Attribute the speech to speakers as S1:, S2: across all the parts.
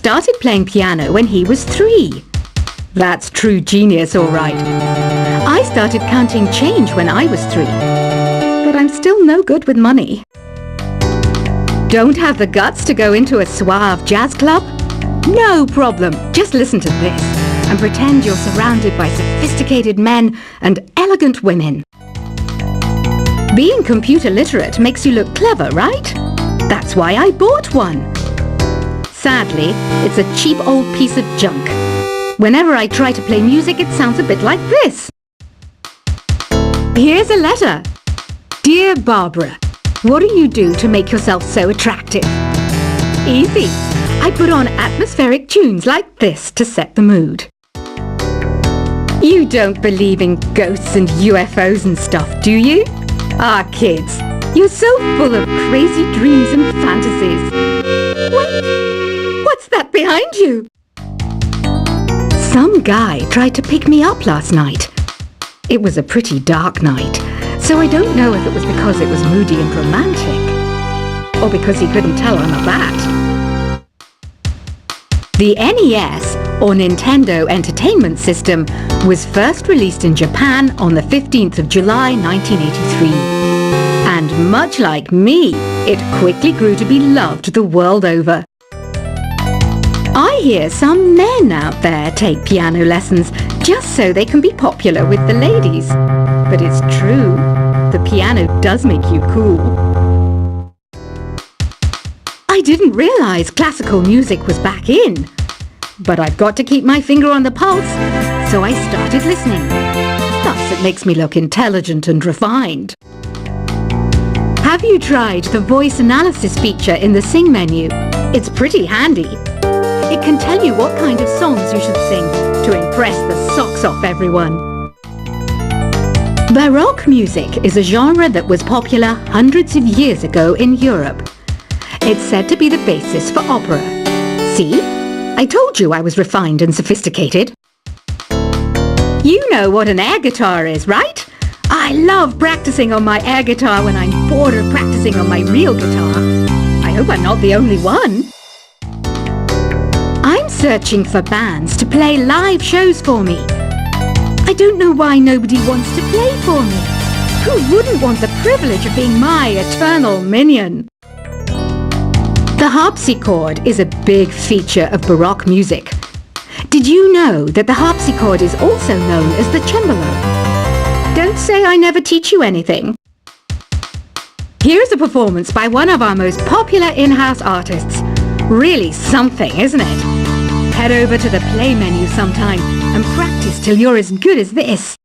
S1: started playing piano when he was 3. That's true genius, all right. I started counting change when I was 3. But I'm still no good with money. Don't have the guts to go into a suave jazz club? No problem. Just listen to this and pretend you're surrounded by sophisticated men and elegant women. Being computer literate makes you look clever, right? That's why I bought one. Sadly, it's a cheap old piece of junk. Whenever I try to play music, it sounds a bit like this. Here's a letter. Dear Barbara, what do you do to make yourself so attractive? Easy. I put on atmospheric tunes like this to set the mood. You don't believe in ghosts and UFOs and stuff, do you? Ah, kids, you're so full of crazy dreams and fantasies. Wait, what's that behind you? Some guy tried to pick me up last night. It was a pretty dark night, so I don't know if it was because it was moody and romantic, or because he couldn't tell I'm a bat. The NES, or Nintendo Entertainment System, was first released in Japan on the 15th of July 1983. And much like me, it quickly grew to be loved the world over. I hear some men out there take piano lessons just so they can be popular with the ladies. But it's true, the piano does make you cool. I didn't realize classical music was back in. But I've got to keep my finger on the pulse, so I started listening. Thus, it makes me look intelligent and refined. Have you tried the voice analysis feature in the Sing menu? It's pretty handy. It can tell you what kind of songs you should sing to impress the socks off everyone. Baroque music is a genre that was popular hundreds of years ago in Europe. It's said to be the basis for opera. See? I told you I was refined and sophisticated. You know what an air guitar is, right? I love practicing on my air guitar when I'm bored of practicing on my real guitar. I hope I'm not the only one. I'm searching for bands to play live shows for me. I don't know why nobody wants to play for me. Who wouldn't want the privilege of being my eternal minion? The harpsichord is a big feature of Baroque music. Did you know that the harpsichord is also known as the cembalo? Don't say I never teach you anything. Here's a performance by one of our most popular in-house artists. Really something, isn't it? Head over to the play menu sometime and practice till you're as good as this.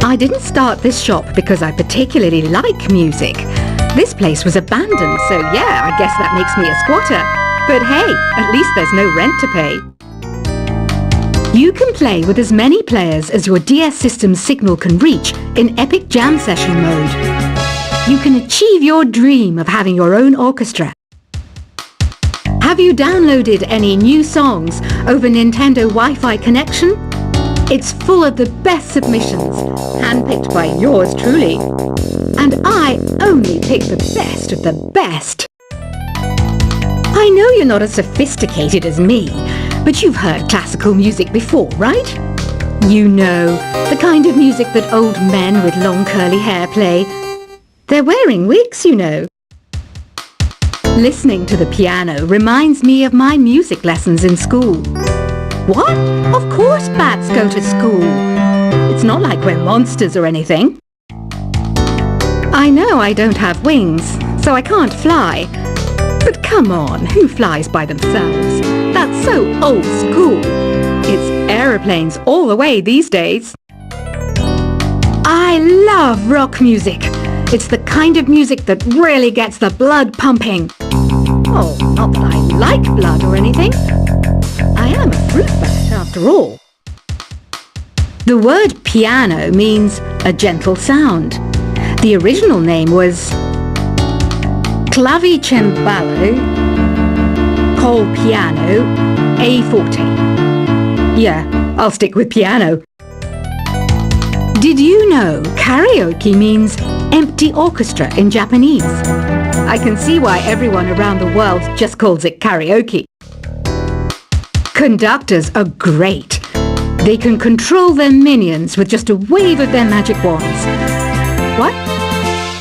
S1: I didn't start this shop because I particularly like music. This place was abandoned, so yeah, I guess that makes me a squatter. But hey, at least there's no rent to pay. You can play with as many players as your DS system's signal can reach in Epic Jam Session mode. You can achieve your dream of having your own orchestra. Have you downloaded any new songs over Nintendo Wi-Fi connection? It's full of the best submissions, handpicked by yours truly. And I only pick the best of the best. I know you're not as sophisticated as me, but you've heard classical music before, right? You know, the kind of music that old men with long curly hair play. They're wearing wigs, you know. Listening to the piano reminds me of my music lessons in school. What? Of course bats go to school. It's not like we're monsters or anything. I know I don't have wings, so I can't fly. But come on, who flies by themselves? That's so old school. It's aeroplanes all the way these days. I love rock music. It's the kind of music that really gets the blood pumping. Oh, not that I like blood or anything. I am a fruit bat after all. The word piano means a gentle sound. The original name was clavicembalo col piano a forte. Yeah, I'll stick with piano. Did you know karaoke means empty orchestra in Japanese? I can see why everyone around the world just calls it karaoke. Conductors are great. They can control their minions with just a wave of their magic wands. What?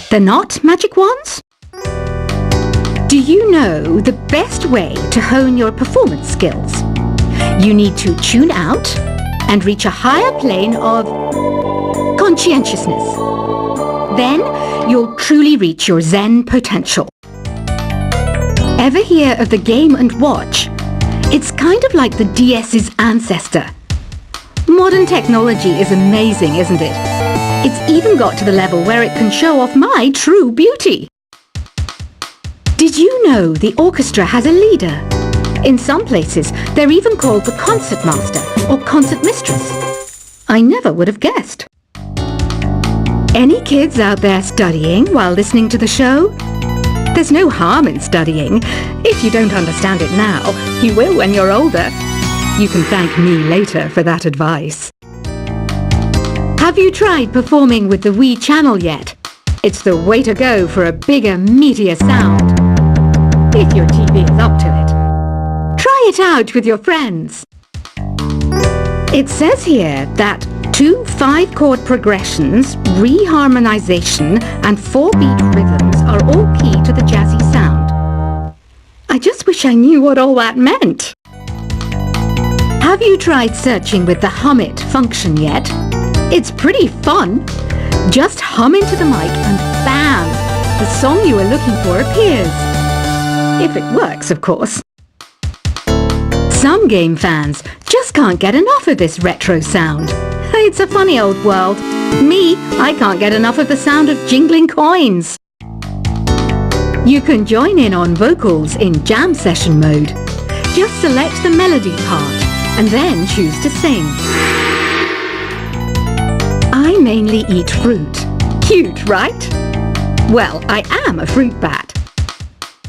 S1: They're not magic wands? Do you know the best way to hone your performance skills? You need to tune out and reach a higher plane of conscientiousness. Then you'll truly reach your Zen potential. Ever hear of the Game & Watch? It's kind of like the DS's ancestor. Modern technology is amazing, isn't it? It's even got to the level where it can show off my true beauty. Did you know the orchestra has a leader? In some places, they're even called the concert master or concert mistress. I never would have guessed. Any kids out there studying while listening to the show? There's no harm in studying. If you don't understand it now, you will when you're older. You can thank me later for that advice. Have you tried performing with the Wii channel yet? It's the way to go for a bigger, meatier sound. If your TV is up to it. Try it out with your friends. It says here that 2 5-chord progressions, reharmonization, and 4-beat rhythms are all key to the jazzy sound. I just wish I knew what all that meant. Have you tried searching with the Hum It function yet? It's pretty fun. Just hum into the mic and bam! The song you are looking for appears. If it works, of course. Some game fans just can't get enough of this retro sound. It's a funny old world. Me, I can't get enough of the sound of jingling coins. You can join in on vocals in jam session mode. Just select the melody part and then choose to sing. I mainly eat fruit. Cute, right? Well, I am a fruit bat.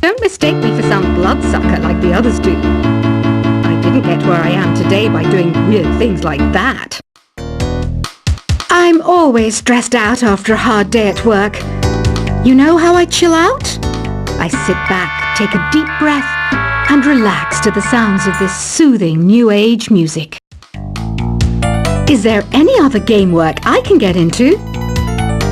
S1: Don't mistake me for some bloodsucker like the others do. I didn't get where I am today by doing weird things like that. I'm always stressed out after a hard day at work. You know how I chill out? I sit back, take a deep breath, and relax to the sounds of this soothing new age music. Is there any other game work I can get into?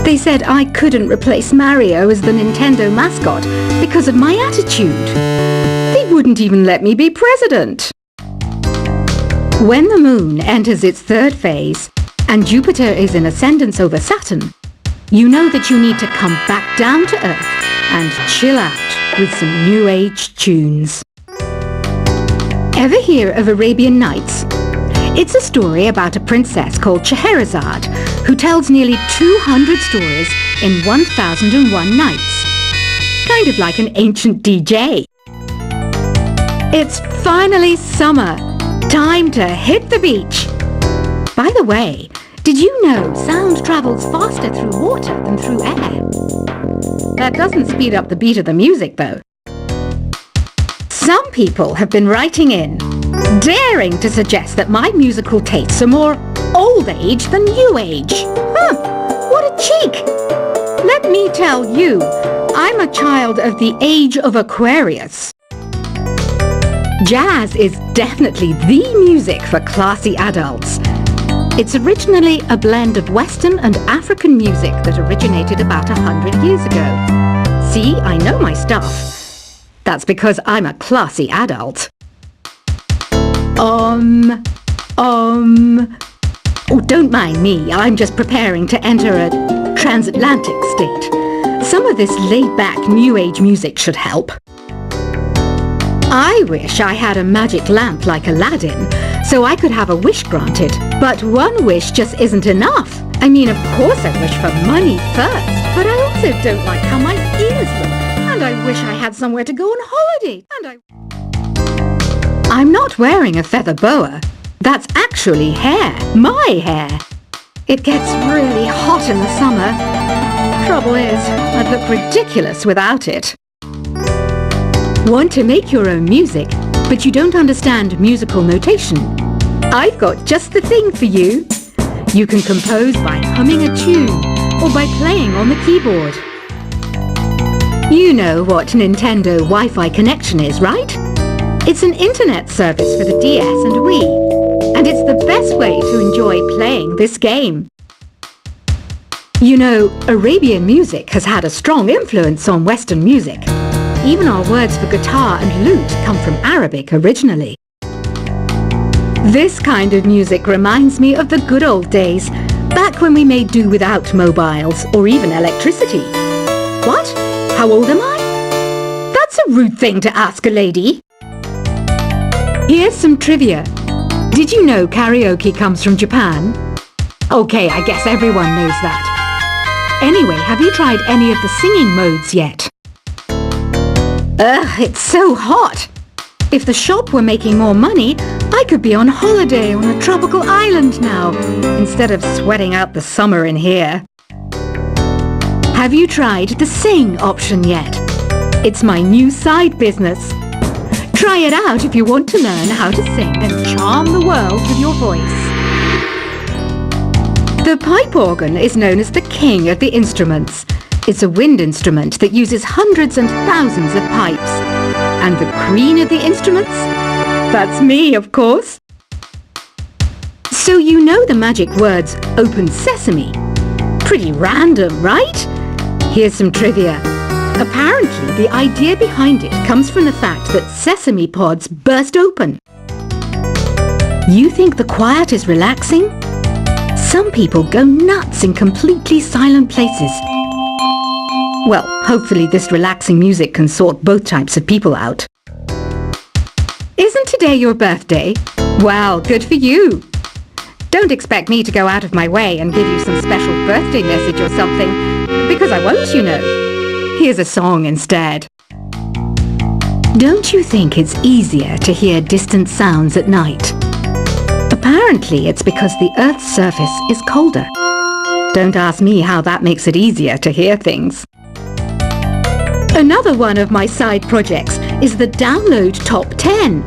S1: They said I couldn't replace Mario as the Nintendo mascot because of my attitude. They wouldn't even let me be president. When the moon enters its 3rd phase and Jupiter is in ascendance over Saturn, you know that you need to come back down to Earth and chill out with some new age tunes. Ever hear of Arabian Nights? It's a story about a princess called Scheherazade who tells nearly 200 stories in 1001 nights. Kind of like an ancient DJ. It's finally summer. Time to hit the beach. By the way, did you know sound travels faster through water than through air? That doesn't speed up the beat of the music, though. Some people have been writing in, daring to suggest that my musical tastes are more old age than new age. What a cheek! Let me tell you, I'm a child of the age of Aquarius. Jazz is definitely the music for classy adults. It's originally a blend of Western and African music that originated about 100 years ago. See, I know my stuff. That's because I'm a classy adult. Oh, don't mind me. I'm just preparing to enter a transatlantic state. Some of this laid-back New Age music should help. I wish I had a magic lamp like Aladdin, so I could have a wish granted. But one wish just isn't enough. I mean, of course I wish for money first, but I also don't like how my ears look. And I wish I had somewhere to go on holiday. I'm not wearing a feather boa. That's actually hair. My hair. It gets really hot in the summer. Trouble is, I'd look ridiculous without it. Want to make your own music, but you don't understand musical notation? I've got just the thing for you. You can compose by humming a tune or by playing on the keyboard. You know what Nintendo Wi-Fi connection is, right? It's an internet service for the DS and Wii, and it's the best way to enjoy playing this game. You know, Arabian music has had a strong influence on Western music. Even our words for guitar and lute come from Arabic originally. This kind of music reminds me of the good old days, back when we made do without mobiles or even electricity. What? How old am I? That's a rude thing to ask a lady. Here's some trivia. Did you know karaoke comes from Japan? Okay, I guess everyone knows that. Anyway, have you tried any of the singing modes yet? Ugh, it's so hot! If the shop were making more money, I could be on holiday on a tropical island now, instead of sweating out the summer in here. Have you tried the sing option yet? It's my new side business. Try it out if you want to learn how to sing and charm the world with your voice. The pipe organ is known as the king of the instruments. It's a wind instrument that uses hundreds and thousands of pipes. And the queen of the instruments? That's me, of course. So you know the magic words "Open Sesame"? Pretty random, right? Here's some trivia. Apparently, the idea behind it comes from the fact that sesame pods burst open. You think the quiet is relaxing? Some people go nuts in completely silent places. Well, hopefully this relaxing music can sort both types of people out. Isn't today your birthday? Well, good for you. Don't expect me to go out of my way and give you some special birthday message or something, because I won't, you know. Here's a song instead. Don't you think it's easier to hear distant sounds at night? Apparently, it's because the Earth's surface is colder. Don't ask me how that makes it easier to hear things. Another one of my side projects is the Download Top 10.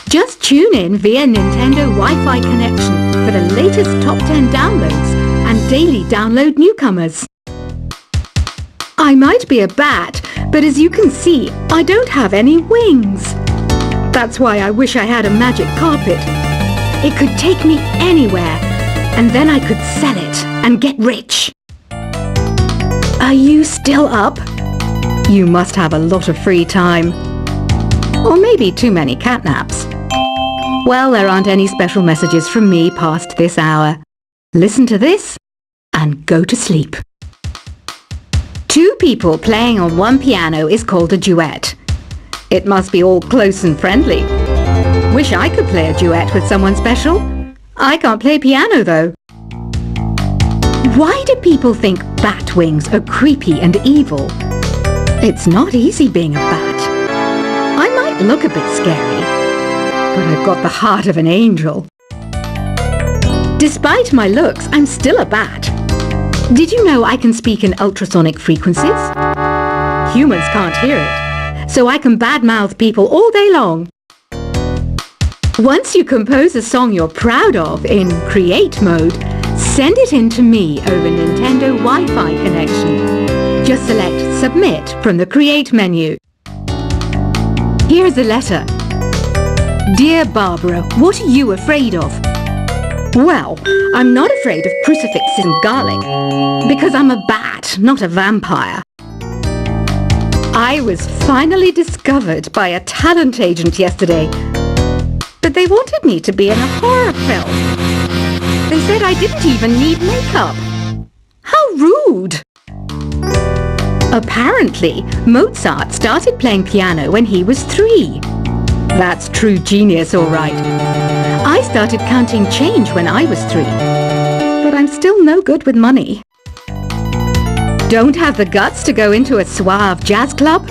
S1: Just tune in via Nintendo Wi-Fi connection for the latest top 10 downloads and daily download newcomers. I might be a bat, but as you can see, I don't have any wings. That's why I wish I had a magic carpet. It could take me anywhere, and then I could sell it and get rich. Are you still up? You must have a lot of free time. Or maybe too many catnaps. Well, there aren't any special messages from me past this hour. Listen to this and go to sleep. Two people playing on one piano is called a duet. It must be all close and friendly. Wish I could play a duet with someone special. I can't play piano though. Why do people think bat wings are creepy and evil? It's not easy being a bat. I might look a bit scary, but I've got the heart of an angel. Despite my looks, I'm still a bat. Did you know I can speak in ultrasonic frequencies? Humans can't hear it, so I can badmouth people all day long. Once you compose a song you're proud of in Create mode, send it in to me over Nintendo Wi-Fi connection. Just select Submit from the Create menu. Here's a letter. Dear Barbara, what are you afraid of? Well, I'm not afraid of crucifixes and garlic, because I'm a bat, not a vampire. I was finally discovered by a talent agent yesterday, but they wanted me to be in a horror film. They said I didn't even need makeup. How rude! Apparently, Mozart started playing piano when he was 3. That's true genius, all right. I started counting change when I was 3, but I'm still no good with money. Don't have the guts to go into a suave jazz club?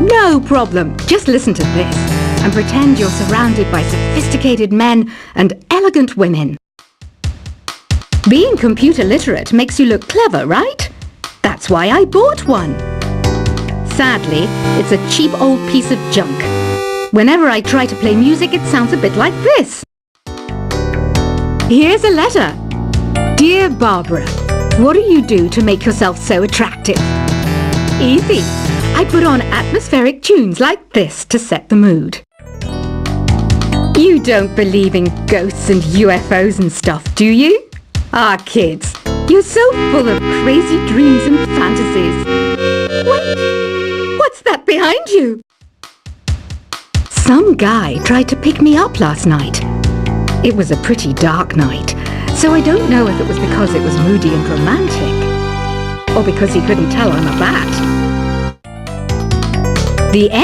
S1: No problem, just listen to this and pretend you're surrounded by sophisticated men and elegant women. Being computer literate makes you look clever, right? That's why I bought one. Sadly, it's a cheap old piece of junk. Whenever I try to play music, it sounds a bit like this. Here's a letter. Dear Barbara, what do you do to make yourself so attractive? Easy. I put on atmospheric tunes like this to set the mood. You don't believe in ghosts and UFOs and stuff, do you? Ah, kids, you're so full of crazy dreams and fantasies. Wait, what's that behind you? Some guy tried to pick me up last night. It was a pretty dark night, so I don't know if it was because it was moody and romantic, or because he couldn't tell I'm a bat. The end.